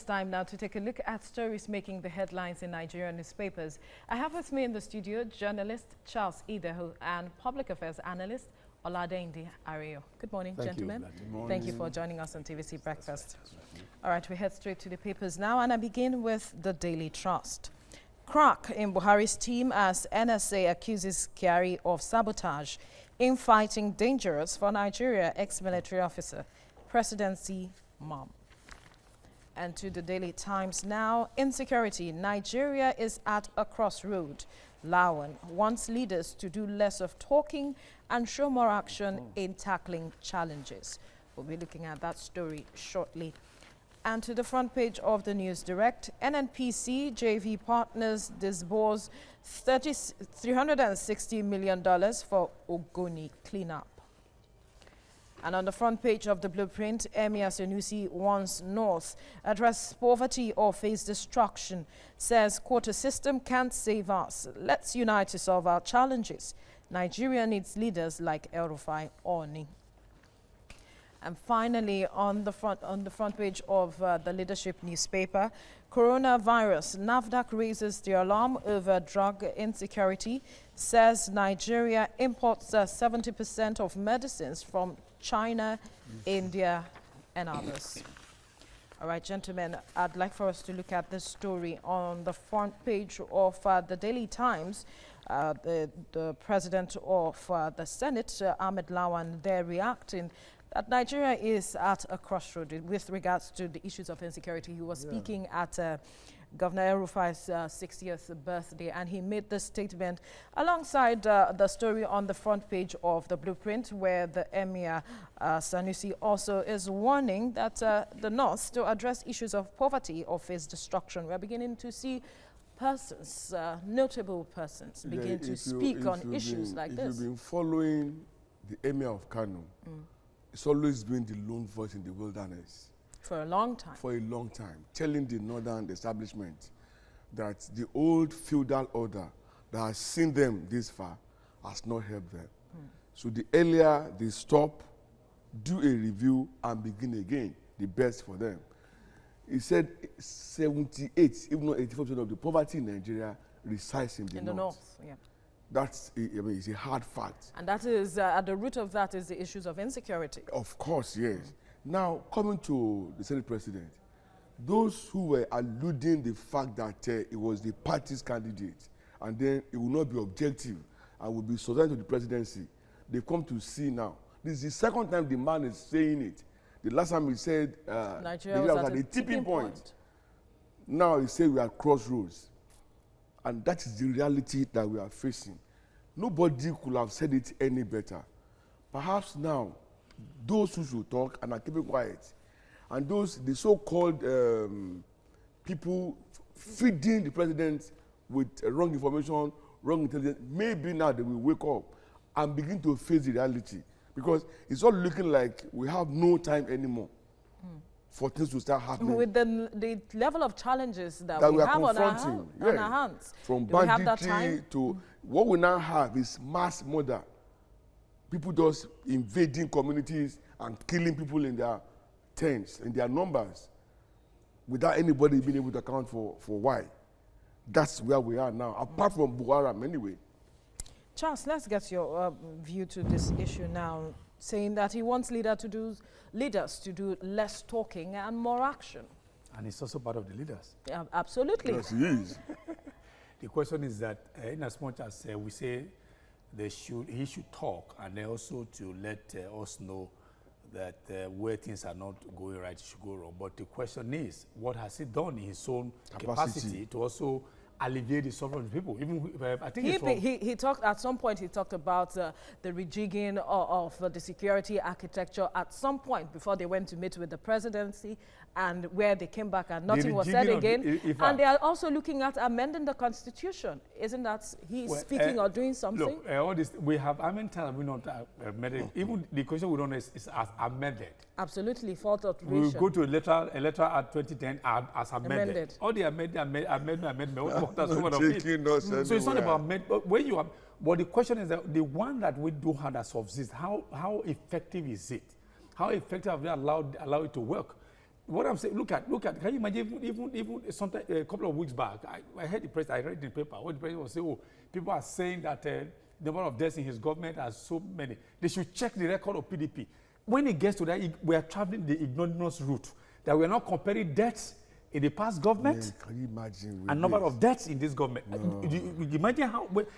time now to take a look at stories making the headlines in Nigerian newspapers. I have with me in the studio journalist Charles Ideho and public affairs analyst Oladeinde Ariyo. Good morning, gentlemen. Good morning. Thank you for joining us on TVC Breakfast. All right, we head straight to the papers now, and I begin with the Daily Trust. Crack in Buhari's team as NSA accuses Kyari of sabotage, infighting dangerous for Nigeria, ex-military officer, presidency mom. And to the Daily Times now, insecurity, Nigeria is at a crossroad. Lawan wants leaders to do less of talking and show more action in tackling challenges. We'll be looking at that story shortly. And to the front page of the News Direct, NNPC JV partners disburse $360 million for Ogoni cleanup. And on the front page of the Blueprint, Emir Sanusi warns North address poverty or face destruction. Says quota system can't save us. Let's unite to solve our challenges. Nigeria needs leaders like El-Rufai Oni. And finally, on the front page of the Leadership newspaper, coronavirus. NAFDAC raises the alarm over drug insecurity. Says Nigeria imports 70% of medicines from China, India, and others. All right, gentlemen, I'd like for us to look at this story on the front page of the Daily Times. The president of the Senate, Ahmed Lawan, there reacting that Nigeria is at a crossroad with regards to the issues of insecurity. He was speaking at Governor El-Rufai's 60th birthday, and he made this statement alongside the story on the front page of the Blueprint, where the Emir Sanusi also is warning that the North to address issues of poverty or face destruction. We're beginning to see persons, notable persons, begin to speak on issues like this. If you've been following the Emir of Kano, it's always been the lone voice in the wilderness. For a long time. For a long time, telling the northern establishment that the old feudal order that has seen them this far has not helped them. So the earlier they stop, do a review, and begin again, the best for them. He said 78, even not 84% of the poverty in Nigeria resides in the north. Yeah. That's, it's a hard fact. And that is, at the root of that is the issues of insecurity. Of course, yes. Now, coming to the Senate president, those who were alluding the fact that it was the party's candidate and then it will not be objective and will be subject to the presidency, they come to see now. This is the second time the man is saying it. The last time he said Nigeria was at a tipping point. Now he said we are at crossroads. And that is the reality that we are facing. Nobody could have said it any better. Perhaps now, those who should talk and are keeping quiet, and those, the so-called people feeding the president with wrong information, wrong intelligence, maybe now they will wake up and begin to face the reality. Because it's all looking like we have no time anymore for things to start happening. With the level of challenges that we have on our hands. From banditry to what we now have is mass murder. People just invading communities and killing people in their tents, in their numbers, without anybody being able to account for why. That's where we are now, apart from Buhari anyway. Charles, let's get your view to this issue now, saying that he wants leaders to do less talking and more action. And he's also part of the leaders. Yeah, absolutely. Yes, he is. The question is that in as much as we say he should talk, and then also to let us know that where things are not going right, it should go wrong. But the question is, what has he done in his own capacity to also alleviate the suffering of people? Even I think he talked at some point. He talked about the rejigging of the security architecture at some point before they went to meet with the presidency, and where they came back and nothing was said again. And they are also looking at amending the constitution. Isn't that he's speaking or doing something? Look, all this we have amended. We not amended. Even the question we don't know is amended. Absolutely, fourth iteration. We will go to a letter at 2010 as amended. All the amendment. So it's not about amendment. When you are, but the question is that the one that we do have that subsists, how effective is it? How effective have they allowed it to work? what I'm saying, look at, can you imagine even sometime, a couple of weeks back, I heard the press, I read in the paper, what the president was saying, oh, people are saying that the number of deaths in his government are so many. They should check the record of PDP. When it gets to that, we are traveling the ignominious route, that we are not comparing deaths in the past government, can you imagine and number of deaths in this government. No. You imagine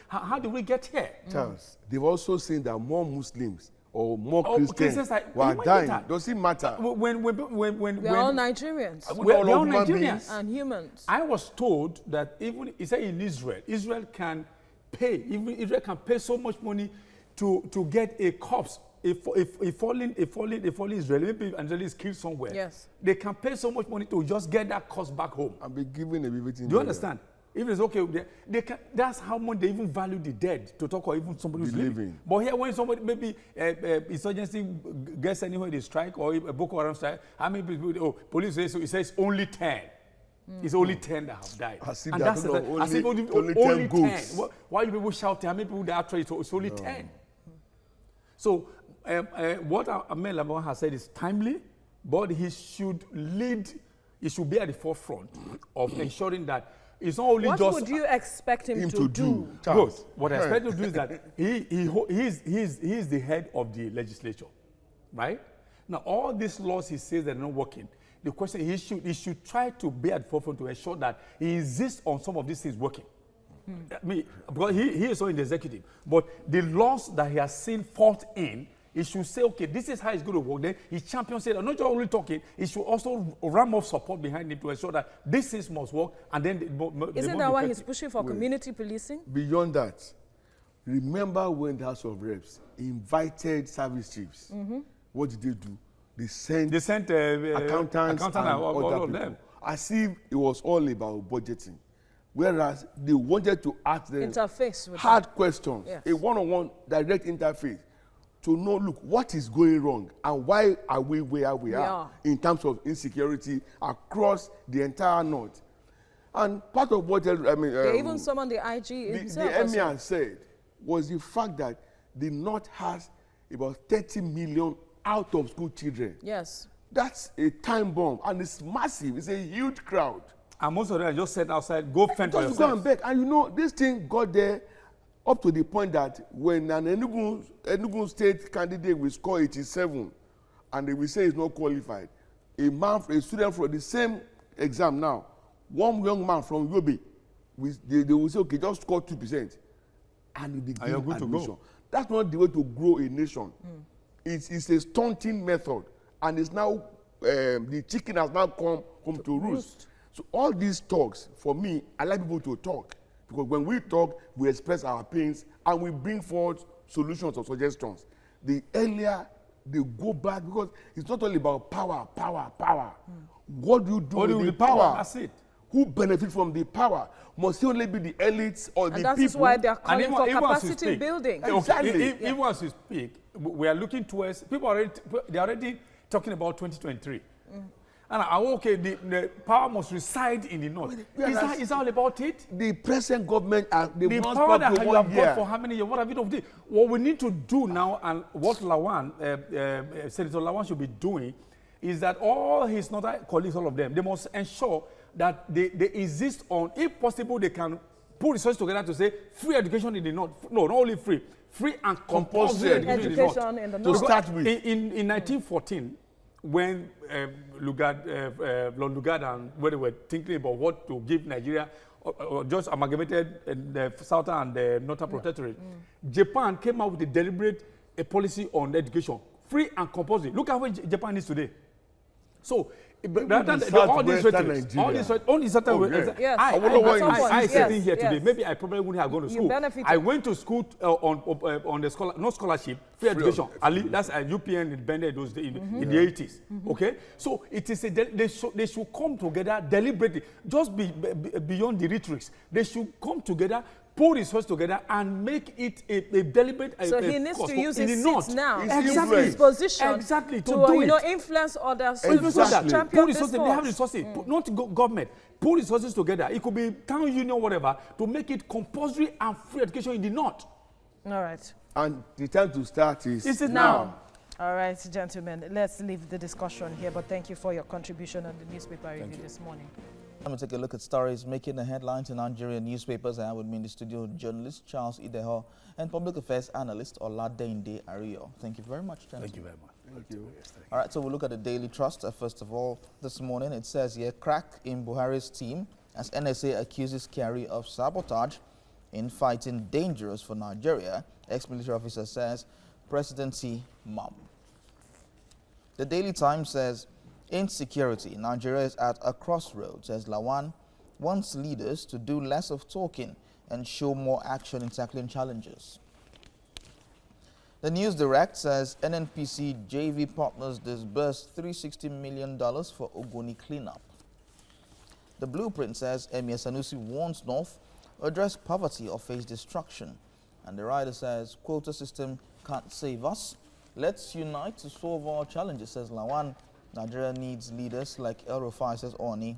how do we get here? Charles, they've also seen that more Muslims or more Christians were dying. Does it matter? We're all Nigerians. We're all Nigerians. And humans. I was told that even, he said in Israel can pay so much money to get a corpse, a fallen Israeli, maybe Israeli is killed somewhere. Yes. They can pay so much money to just get that corpse back home. And be given a vivid. Do you understand? If it's okay, they can, that's how much they even value the dead, to talk or even somebody who's living. But here, when somebody, maybe insurgency gets anywhere, they strike, or a Boko Haram strike, how many people, police say, so it says only 10. It's only 10 that have died. And that's only 10 goats. Why are you people shouting? How many people that actually, it's only 10. So, what Emir Sanusi has said is timely, but he should lead, he should be at the forefront of ensuring that it's not only what just... What would you expect him to do? Good. What I expect him to do is that he is the head of the legislature, right? Now, all these laws he says that are not working, the question he should try to be at the forefront to ensure that he insists on some of these things working. I mean, because he is so in the executive, but the laws that he has seen fault in, he should say, okay, this is how it's going to work. Then he champions it, and not just only talking, he should also ram up support behind him to ensure that this things must work, and then Isn't that why he's pushing for community policing? Beyond that, remember when the House of Reps invited service chiefs? What did they do? They sent accountants and other people, as if it was all about budgeting. Whereas they wanted to ask them hard questions, a one-on-one direct interface, to know, look, what is going wrong and why are we where we are in terms of insecurity across the entire North. And part of what they even summoned the IG himself. The Emir said was the fact that the North has about 30 million out-of-school children. Yes. That's a time bomb, and it's massive. It's a huge crowd. And most of them just sat outside, go fend for yourself. Go and beg. And you know, this thing got there up to the point that when an Enugu state candidate will score 87 and they will say he's not qualified, a student from the same exam now, one young man from Yobe, they will say, okay, just score 2%. And you'll be given admission. That's not the way to grow a nation. It's a stunting method. And it's now, the chicken has now come home to roost. So all these talks, for me, I like people to talk. Because when we talk, we express our pains and we bring forward solutions or suggestions. The earlier they go back, because it's not only about power. What do you do with the power? That's it. Who benefits from the power? Must it only be the elites or the people? And that is why they are calling for capacity building. Exactly. Even as we speak, we are looking towards, they're already talking about 2023. And okay, the power must reside in the North. Is that all about it? The present government, the power that you have got for how many years? What have you done? What we need to do now, and what Senator Lawan should be doing, is that all his Northern colleagues, all of them, they must ensure that they insist on, if possible, they can put resources together to say free education in the North. No, not only free and compulsory education in the North. To start with. In 1914, when Lord Lugard and when they were thinking about what to give Nigeria, or just amalgamated the Southern and the Northern Protectorate, Japan came out with a deliberate policy on education, free and compulsory. Look at where Japan is today. So, all these I sitting here today, maybe I probably wouldn't have gone to school. I went to school on the no scholarship, free education. That's a UPN in Bende those days in the 80s. Okay, so it is they should come together deliberately, just beyond the rhetorics. They should come together, pull resources together, and make it a deliberate. So he needs to use his seats now, his position, to influence others. Pull resources. They have resources, not government. Pull resources together. It could be town union, whatever, to make it compulsory and free education in the North. All right. And the time to start is now. All right, gentlemen, let's leave the discussion here, but thank you for your contribution on the newspaper review this morning. Let me take a look at stories making the headlines in Nigerian newspapers. And with me in the studio, journalist Charles Ideho and public affairs analyst Oladeinde Ariyo. Thank you very much, gentlemen. Thank you very much. Thank you. All right, so we'll look at the Daily Trust. First of all, this morning it says here, crack in Buhari's team as NSA accuses Kyari of sabotage in fighting dangerous for Nigeria. Ex-military officer says presidency mum. The Daily Times says, insecurity. Nigeria is at a crossroads as Lawan wants leaders to do less of talking and show more action in tackling challenges. The News Direct says NNPC JV partners disbursed $360 million for Ogoni cleanup. The Blueprint says Emir Sanusi warns North address poverty or face destruction. And the writer says quota system can't save us. Let's unite to solve our challenges, says Lawan. Nigeria needs leaders like El Rufai, says Oni.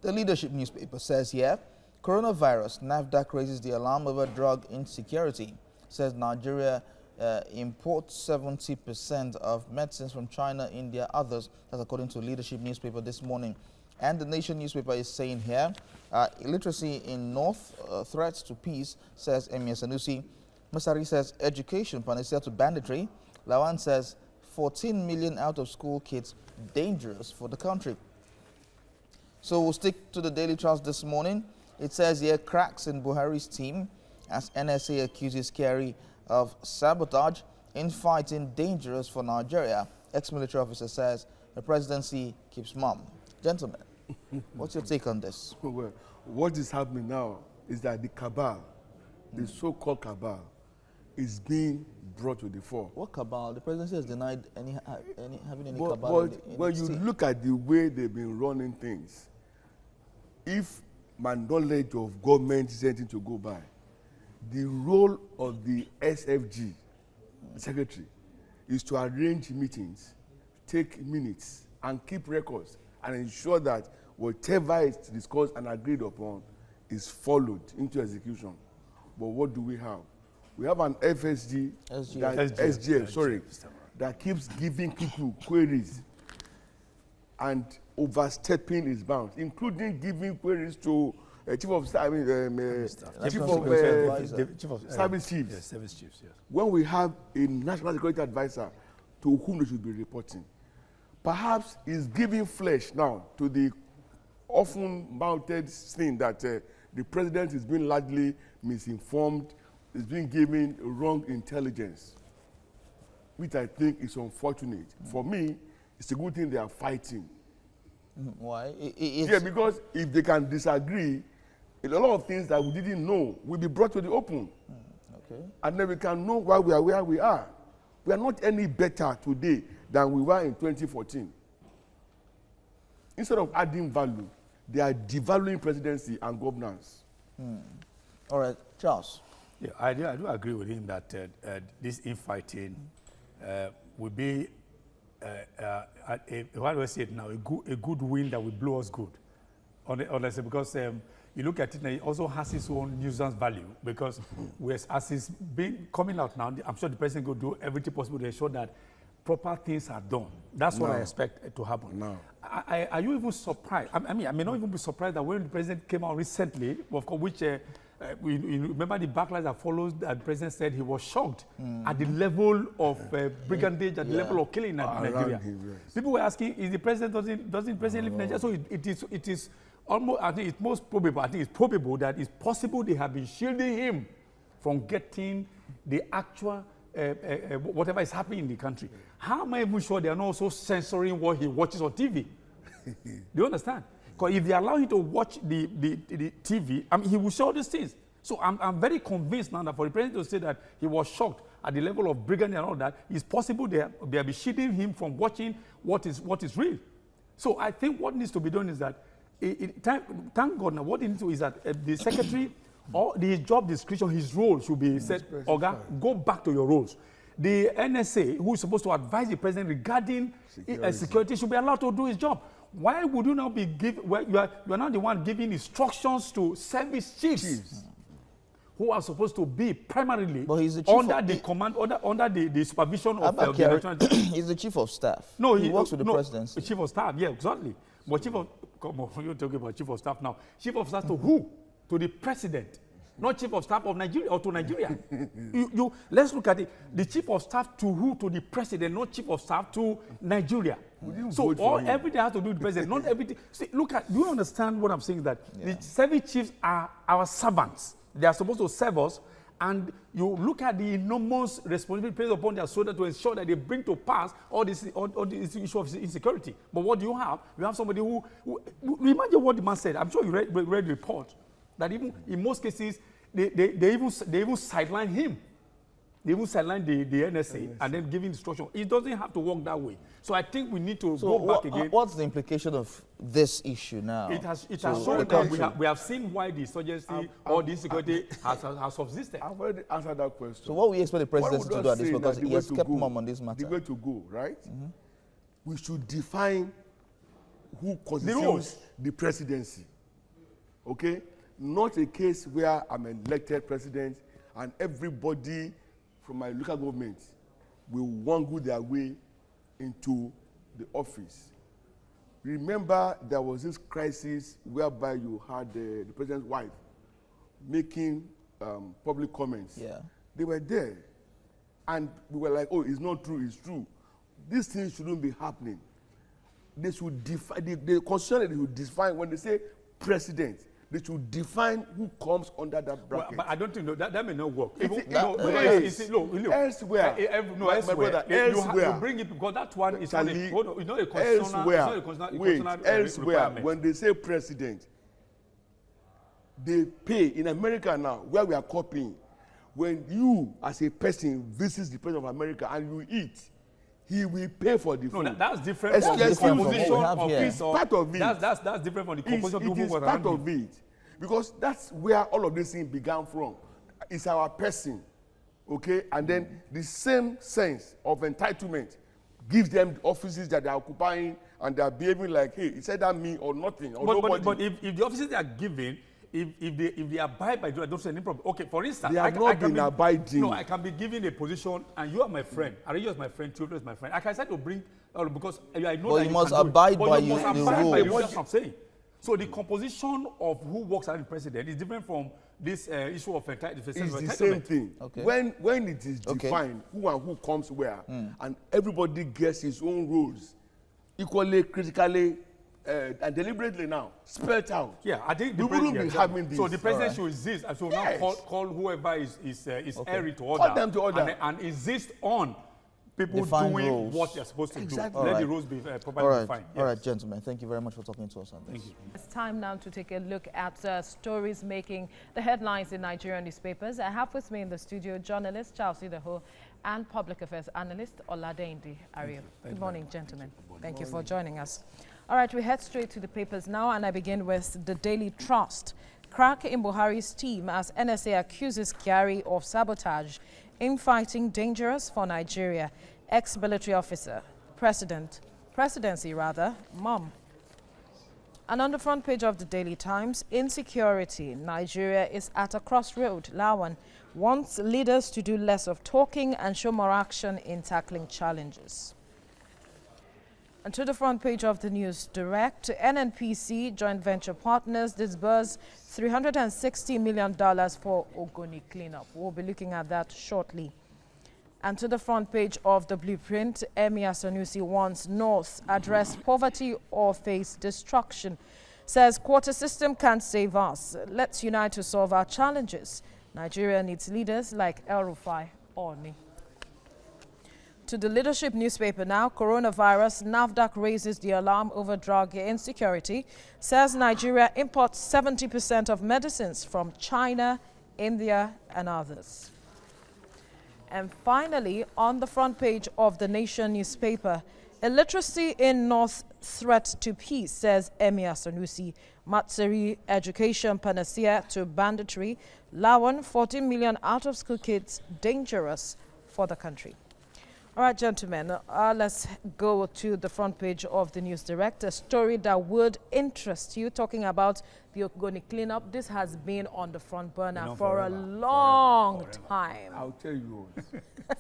The Leadership newspaper says here, coronavirus, NAFDAC raises the alarm over drug insecurity. Says Nigeria imports 70% of medicines from China, India, others. That's according to Leadership newspaper this morning. And the Nation newspaper is saying here, illiteracy in North, threats to peace, says Emir Sanusi. Masari says education, panacea to banditry. Lawan says 14 million out-of-school kids dangerous for the country. So we'll stick to the Daily Trust this morning. It says here, cracks in Buhari's team as NSA accuses Kyari of sabotage in fighting dangerous for Nigeria. Ex-military officer says the presidency keeps mum. Gentlemen, what's your take on this? Well, what is happening now is that the cabal, the so-called cabal, is being brought to the fore. What cabal? The presidency has denied having any cabal. But when you look at the way they've been running things, if my knowledge of government is anything to go by, the role of the SFG secretary is to arrange meetings, take minutes, and keep records, and ensure that whatever is discussed and agreed upon is followed into execution. But what do we have? We have an FSG, that keeps giving people queries and overstepping his bounds, including giving queries to chief of service chiefs. Yes, service chiefs. Yes. When we have a national security advisor to whom they should be reporting, perhaps is giving flesh now to the often mounted thing that the president is being largely misinformed, is being given wrong intelligence, which I think is unfortunate. For me, it's a good thing they are fighting. Why? Yeah, because if they can disagree, a lot of things that we didn't know will be brought to the open. Okay. And then we can know why we are where we are. We are not any better today than we were in 2014. Instead of adding value, they are devaluing presidency and governance. All right, Charles. Yeah, I do agree with him that this infighting will be, how do I say it now, a good wind that will blow us good. Honestly, because you look at it, it also has its own nuisance value. Because as it's been coming out now, I'm sure the president will do everything possible to ensure that proper things are done. That's what I expect to happen. No. Are you even surprised? I mean, I may not even be surprised that when the president came out recently, of course, which we remember the backlash that follows, that the president said he was shocked at the level of brigandage, at the level of killing in Nigeria. People were asking, is the president, doesn't the president live in Nigeria? So it is almost, I think it's most probable, it's probable that it's possible they have been shielding him from getting the actual whatever is happening in the country. How am I even sure they are not also censoring what he watches on TV? Do you understand? Because if they allow him to watch the TV, I mean, he will show these things. So I'm very convinced now that for the president to say that he was shocked at the level of brigandage and all that, it's possible they have been shielding him from watching what is real. So I think what needs to be done is that, thank God now, what he needs to do is that the secretary, or his job description, his role should be said, Oga, go back to your roles. The NSA, who is supposed to advise the president regarding security, should be allowed to do his job. Why would you now be you are now the one giving instructions to service chiefs who are supposed to be primarily But he's the chief under of- the command, under the supervision of Abba the Kyari, national. he's the chief of staff. No, he works with the no, presidency. Chief of staff, yeah, exactly. But chief of, come on, you're talking about chief of staff now. Chief of staff to who? To the president, not chief of staff of Nigeria or to Nigeria. Let's look at it. The chief of staff to who? To the president, not chief of staff to Nigeria. So everything has to do with the president, not everything. See, look at, do you understand what I'm saying? That the service chiefs are our servants. They are supposed to serve us. And you look at the enormous responsibility placed upon their shoulders to ensure that they bring to pass all this issue of insecurity. But what do you have? You have somebody who imagine what the man said. I'm sure you read the report that even in most cases they even sideline him. They even sideline the NSA and then give instruction. It doesn't have to work that way. So I think we need to go back again. What's the implication of this issue now? It has shown that we have seen why the insurgency or the insecurity has subsisted. I've already answered that question. So what we expect the president to do at this, say because that the he way has to kept go- mum on this matter. The way to go, right? We should define who constitutes rules. the presidency. Okay? Not a case where I'm an elected president and everybody from my local government will wangle their way into the office. Remember, there was this crisis whereby you had the president's wife making public comments. Yeah. They were there. And we were like, oh, it's not true, it's true. These things shouldn't be happening. They should define, the constitution, they should define, when they say president, they should define who comes under that bracket. But I don't think that may not work. Elsewhere. You bring it because that one is not a constitutional elsewhere, requirement. when they say president, they pay in America now, where we are copying. When you, as a person, visits the president of America and you eat, he will pay for the food. No, that's different from the Excuse me. composition What we have of here. his. Part of it. That's different from the composition of It people is who were part around of him. it. Because that's where all of this thing began from. It's our person. Okay? And then the same sense of entitlement gives them the offices that they are occupying and they are behaving like, hey, it's either me or nothing or nobody. But if the offices they are given, if they abide by it, I don't see any problem. Okay, for instance, They have not been abiding. No, I can be given a position, and you are my friend. Ariyo is my friend. Theodore is my friend. I can start to bring because I know But that you must can do it. abide But by you must the abide by rules. That's what I'm saying. So the composition of who works as the president is different from this issue of entitlement. It's the same thing. Okay. When it is defined who and who comes where, and everybody gets his own rules, equally, critically, and deliberately now, spelled out. Yeah, I think we wouldn't be having this. So the president should insist, and so Yes. now call whoever is airy to order, Call them to order. and insist on people Define doing rules. what they're supposed to Exactly. do. Let All the right. rules be properly All right, defined. all right, Yes. gentlemen. Thank you very much for talking to us on this. Thank you. It's time now to take a look at stories making the headlines in Nigerian newspapers. I have with me in the studio journalist Charles Ideho and public affairs analyst Oladeinde Ariyo. Good morning, gentlemen. Thank you for joining us. All right, we head straight to the papers now, and I begin with the Daily Trust. Crack in Buhari's team as NSA accuses Kyari of sabotage. Infighting dangerous for Nigeria. Ex-military officer, presidency, mum. And on the front page of the Daily Times, insecurity. Nigeria is at a crossroad. Lawan wants leaders to do less of talking and show more action in tackling challenges. And to the front page of the News Direct, NNPC joint venture partners disburse $360 million for Ogoni cleanup. We'll be looking at that shortly. And to the front page of the Blueprint, Emir Sanusi wants North address poverty or face destruction. Says quota system can't save us. Let's unite to solve our challenges. Nigeria needs leaders like El Rufai or me. To the Leadership newspaper now, coronavirus, NAFDAC raises the alarm over drug insecurity. Says Nigeria imports 70% of medicines from China, India and others. And finally, on the front page of the Nation newspaper, illiteracy in North threat to peace, says Emir Sanusi. Matsari education panacea to banditry. Lawan, 14 million out-of-school kids dangerous for the country. All right, gentlemen, let's go to the front page of the News Direct, a story that would interest you, talking about the Ogoni cleanup. This has been on the front burner for a long time. I'll tell you what,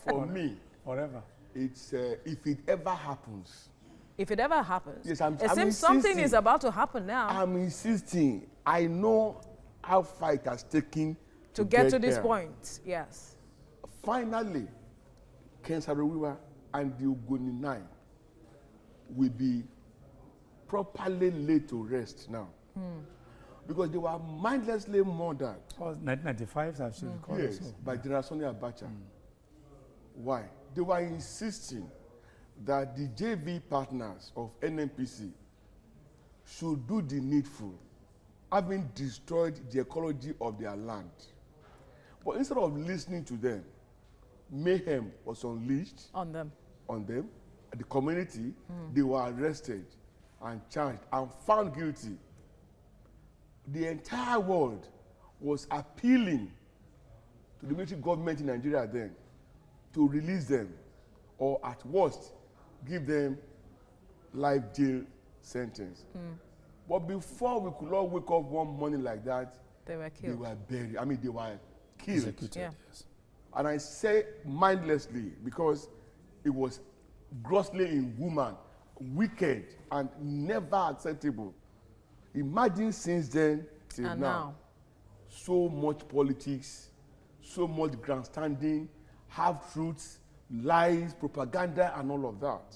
for me, Forever. it's if it ever happens. If it ever happens, Yes, it seems something is about to happen now. I'm insisting. I know how far it has taken to get to this here. point, yes. Finally, Ken Saro-Wiwa and the Ogoni 9 will be properly laid to rest now. Because they were mindlessly murdered. 1995, I should recall. Yes, So. by General Sonny Abacha. Why? They were insisting that the JV partners of NNPC should do the needful, having destroyed the ecology of their land. But instead of listening to them, mayhem was unleashed On them. on them. The community, they were arrested and charged and found guilty. The entire world was appealing to the military government in Nigeria then to release them, or at worst, give them life jail sentence. But before we could all wake up one morning like that, They were they killed. were buried. I mean, they were killed. Executed, Yeah. yes. And I say mindlessly because it was grossly inhuman, wicked, and never acceptable. Imagine since then till And now, now, so much politics, so much grandstanding, half-truths, lies, propaganda, and all of that.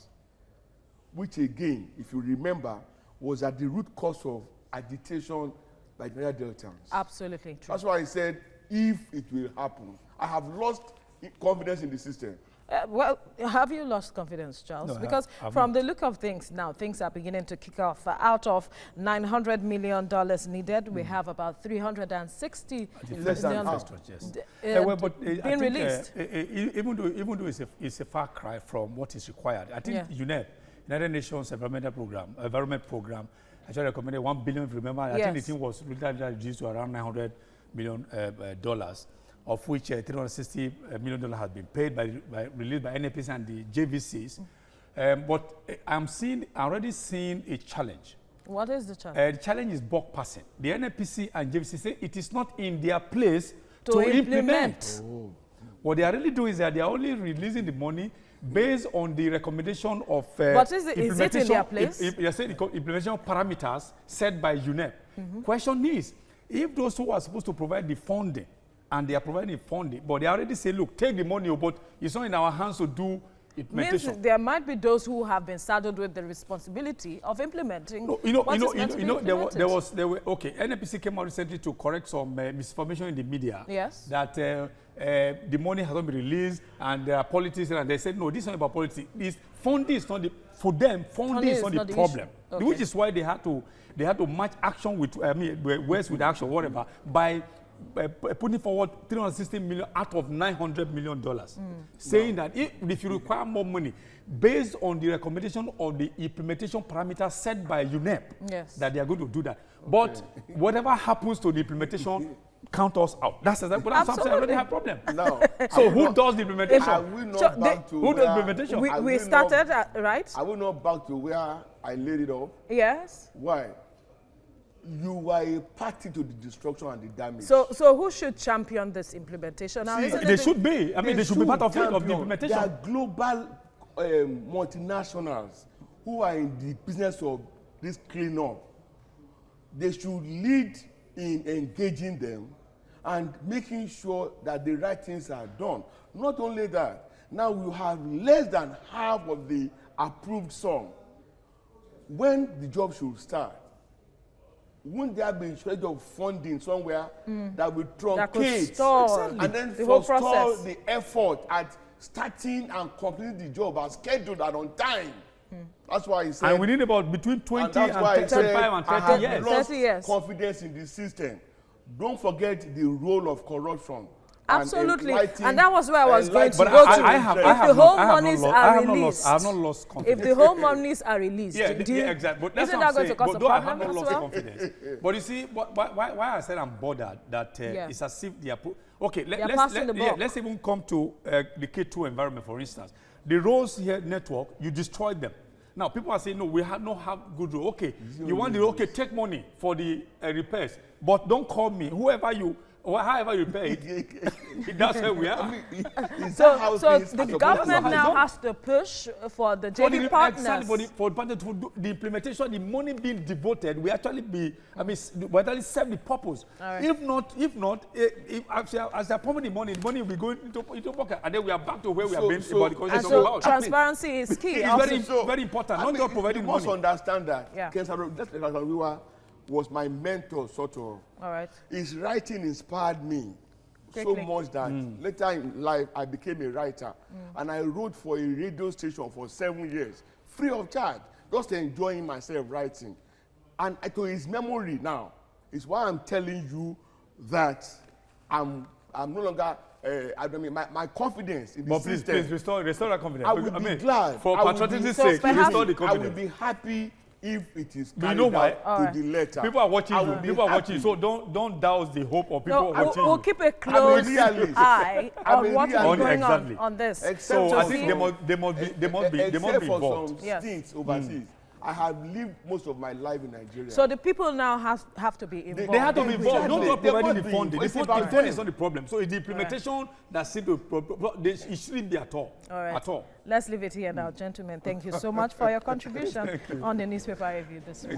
Which again, if you remember, was at the root cause of agitation by the Niger Deltans. absolutely true. That's why I said, if it will happen, I have lost confidence in the system. Well, have you lost confidence, Charles? No, Because I've from not. the look of things now, things are beginning to kick off. Out of $900 million needed, we have about 360 Less than million half. Yes. uh, But I being think, released. even though it's a far cry from what is required, I think Yeah. UNEP, United Nations Environment Program, actually recommended $1 billion. If you remember, I think the Yes. thing was reduced to around $900 million, of which $360 million has been paid released by NAPs and the JVCs. But I'm already seeing a challenge. What is the challenge? The challenge is bulk passing. The NNPC and JVC say it is not in their place To implement. What they are really doing is that they are only releasing the money based on the recommendation of But is it in their place? Implementation parameters set by UNEP. Question is, if those who are supposed to provide the funding, and they are providing funding, but they already say, look, take the money, but it's not in our hands to do implementation. Means there might be those who have been saddled with the responsibility of implementing. No, okay. NNPC came out recently to correct some misinformation in the media. Yes. That the money has not been released and there are politics, and they said no, this is not about politics. Funding is not the funding is not the problem. Okay. Which is why they had to match action with words with action, whatever, by putting forward $360 million out of $900 million, saying that if you require more money, based on the recommendation of the implementation parameters set by UNEP, Yes. that they are going to do that. But whatever happens to the implementation, count us out. That's exactly what I'm saying. I already have a problem. Now, So who does the implementation? are we not So back to who does where- implementation? We are we started, not- right? Are we not back to where I laid it off? Yes. Why? You were a party to the destruction and the damage. So who should champion this implementation? Now, See, isn't They it should be. I mean, they should be part of it, of the champion. implementation. There are global multinationals who are in the business of this cleanup. They should lead in engaging them and making sure that the right things are done. Not only that, now you have less than half of the approved sum. When the job should start, wouldn't there be a shortage of funding somewhere that will that could truncate stall and then the whole forestall process? the effort at starting and completing the job as scheduled and on time? That's why he said, And we need about between 20 and that's why and he said, 25 and I 30 have years. lost 30 years. confidence in the system. Don't forget the role of corruption. Absolutely. enlightening- And that was where I was going to But go to. I have If not- the whole I have not monies lost- are I have not released, lost- I have not lost confidence. if the whole monies are released, Yeah, do you, exactly. But that's isn't what I'm that going to saying. cause a But though I have problem not as lost well? confidence. But you see, why I said I'm bothered that Yeah. it's as if they are Okay, They're passing the buck. let's even come to the K2 environment, for instance. The roads here network, you destroyed them. Now, people are saying, no, we don't have good road. Okay, you want the, okay, take money for the repairs, but don't call me. Whoever you, or however you pay it, that's where we are. So the government now has to push for the JV partners. For the partners to do the implementation, the money being devoted, we actually be, we actually serve the purpose. Right. If not, as they're pumping the money will be going into pocket, and then we are back to where we have been about the conversation about. Transparency is key. It's very important. Not just providing money. You must understand that. Yeah. Ken was my mentor, sort of. All right. His writing inspired me so much that later in life I became a writer. And I wrote for a radio station for 7 years, free of charge, just enjoying myself writing. And to his memory now is why I'm telling you that I'm no longer, my confidence in the system. Please restore that confidence. I will be glad. For patriotism's sake, restore the confidence. I will be happy if it is carried out to the letter. People are watching you. People are watching you. So don't douse the hope of people watching you. We'll keep a close eye on what is going on this. So I think they must be involved. Some stints overseas. I have lived most of my life in Nigeria. So the people now have to be involved. They have to be involved. Not providing the funding. The funding is not the problem. So it's the implementation that seems to. It shouldn't be at all. All right. At all. Let's leave it here now, gentlemen. Thank you so much for your contribution on the newspaper review this week.